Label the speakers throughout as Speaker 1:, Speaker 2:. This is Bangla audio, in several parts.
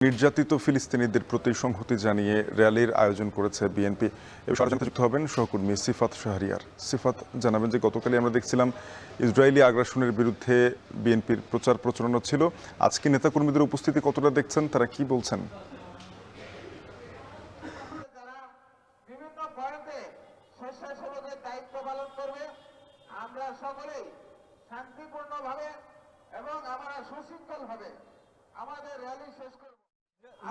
Speaker 1: নির্যাতিত ফিলিস্তিনিদের প্রতি সংহতি জানিয়ে র্যালির আয়োজন করেছে বিএনপি। এ বিষয়ে যুক্ত হবেন সহকর্মী সিফাত শাহরিয়ার। সিফাত, জানাবেন যে গতকালই আমরা দেখছিলাম ইসরায়েলি আগ্রাসনের বিরুদ্ধে বিএনপির প্রচার প্রচারণা ছিল। আজকে নেতাকর্মীদের উপস্থিতি কতটা দেখছেন, তারা কি বলছেন?
Speaker 2: আমরা সকলেই শান্তিপূর্ণভাবে এবং আমরা সুশৃঙ্খলভাবে আমাদের র্যালি শেষ করব।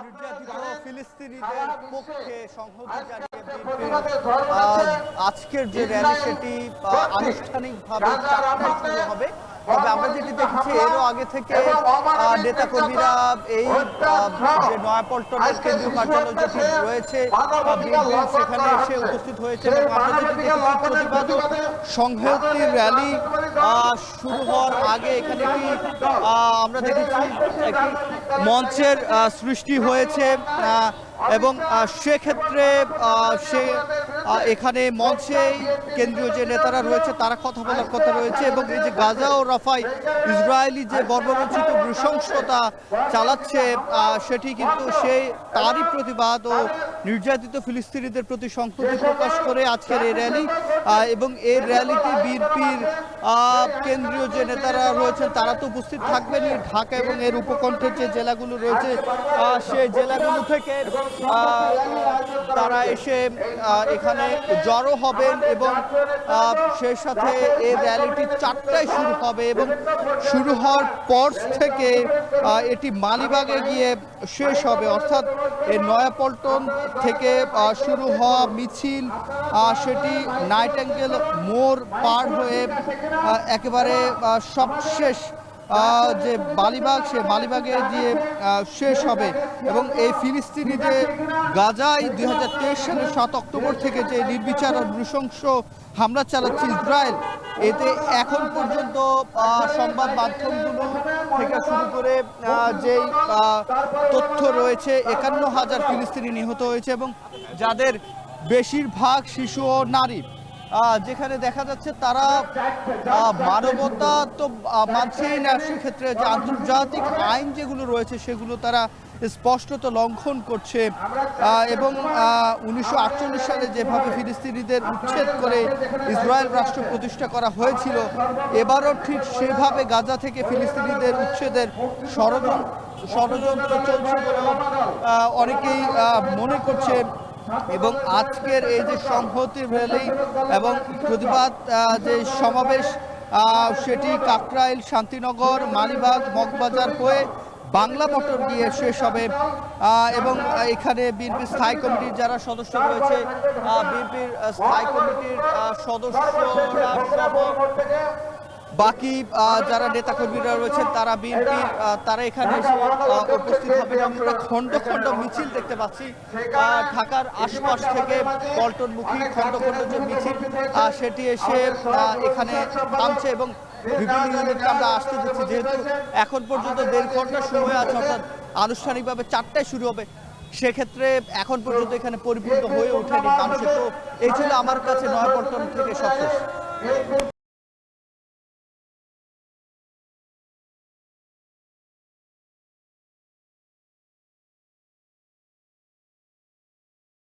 Speaker 3: নির্যাতিত ফিলিস্তিনিদের পক্ষে সংহতি জানিয়ে আজকের যে র্যালি সেটি আনুষ্ঠানিকভাবে শুরু হবে। তবে আমরা যেটি দেখছি এরও আগে থেকে নেতাকর্মীরা এই যে নয়াপল্টনের কেন্দ্রীয় কার্যালয় যেটি রয়েছে সেখানে এসে উপস্থিত হয়েছে এবং আমরা যেটি প্রতিবাদ সংহতি র্যালি শুরু হওয়ার আগে এখানে আমরা দেখেছি একটি মঞ্চের সৃষ্টি হয়েছে এবং সেক্ষেত্রে এখানে মঞ্চেই কেন্দ্রীয় যে নেতারা রয়েছে তারা কথা বলার কথা রয়েছে এবং এই যে গাজা ও রাফায় ইসরায়েলি যে বর্বরোচিত নৃশংসতা চালাচ্ছে সেটি কিন্তু তারই প্রতিবাদ ও নির্যাতিত ফিলিস্তিনিদের প্রতি সংহতি প্রকাশ করে আজকের এই র্যালি। এবং এই র্যালিতে বিএনপির কেন্দ্রীয় যে নেতারা রয়েছেন তারা তো উপস্থিত থাকবেনই। ঢাকা এবং এর উপকণ্ঠের যে জেলাগুলো রয়েছে সেই জেলাগুলো থেকে তারা এসে এখানে জড়ো হবেন এবং সেই সাথে এই র্যালিটি 4টায় শুরু হবে এবং শুরু হওয়ার পর থেকে এটি মালিবাগে গিয়ে শেষ হবে। অর্থাৎ এই নয়াপল্টন থেকে শুরু হওয়া মিছিল সেটি নাইটেঙ্গেল মোড় পার হয়ে একেবারে সবশেষ যে মালিবাগ, সে মালিবাগে গিয়ে শেষ হবে। এবং এই ফিলিস্তিনিদের গাজায় 2023 সালের 7 অক্টোবর থেকে যে নির্বিচার ও নৃশংস হামলা চালাচ্ছে ইসরায়েল, এতে এখন পর্যন্ত সংবাদ মাধ্যমগুলো থেকে শুরু করে যেই তথ্য রয়েছে 51,000 ফিলিস্তিনি নিহত হয়েছে এবং যাদের বেশিরভাগ শিশু ও নারী। যেখানে দেখা যাচ্ছে তারা মানবতা তো মানছেই না, সেক্ষেত্রে যে আন্তর্জাতিক আইন যেগুলো রয়েছে সেগুলো তারা স্পষ্টত লঙ্ঘন করছে। এবং 1948 সালে যেভাবে ফিলিস্তিনিদের উচ্ছেদ করে ইসরায়েল রাষ্ট্র প্রতিষ্ঠা করা হয়েছিল, এবারও ঠিক সেভাবে গাজা থেকে ফিলিস্তিনিদের উচ্ছেদের ষড়যন্ত্র চলছে বলে অনেকেই মনে করছে। এবং আজকের এই যে সংহতি র্যালি এবং প্রতিবাদ যে সমাবেশ সেটি কাকরাইল, শান্তিনগর, মালিবাগ, মগবাজার হয়ে বাংলা মোটর গিয়ে শেষ হবে। এবং এখানে বিএনপির স্থায়ী কমিটির যারা সদস্য রয়েছে, বিএনপির স্থায়ী কমিটির সদস্যরা বাকি যারা নেতাকর্মীরা রয়েছেন তারা বিএনপির তারা এখানে এসে উপস্থিত হবেন। আমরা খণ্ড খণ্ড মিছিল দেখতে পাচ্ছি ঢাকার আশপাশ থেকে পল্টনমুখী খণ্ড খণ্ড যে মিছিল সেটি এসে এখানে নামছে এবং বিভিন্ন ইউনিটকে আমরা আসতে দিচ্ছি। যেহেতু এখন পর্যন্ত 1.5 ঘন্টা সময় আছে, অর্থাৎ আনুষ্ঠানিকভাবে 4টায় শুরু হবে, সেক্ষেত্রে এখন পর্যন্ত এখানে পরিপূর্ণ হয়ে ওঠেনি মানুষের। তো এই ছিল আমার কাছে নয়াপল্টন থেকে সবশেষ।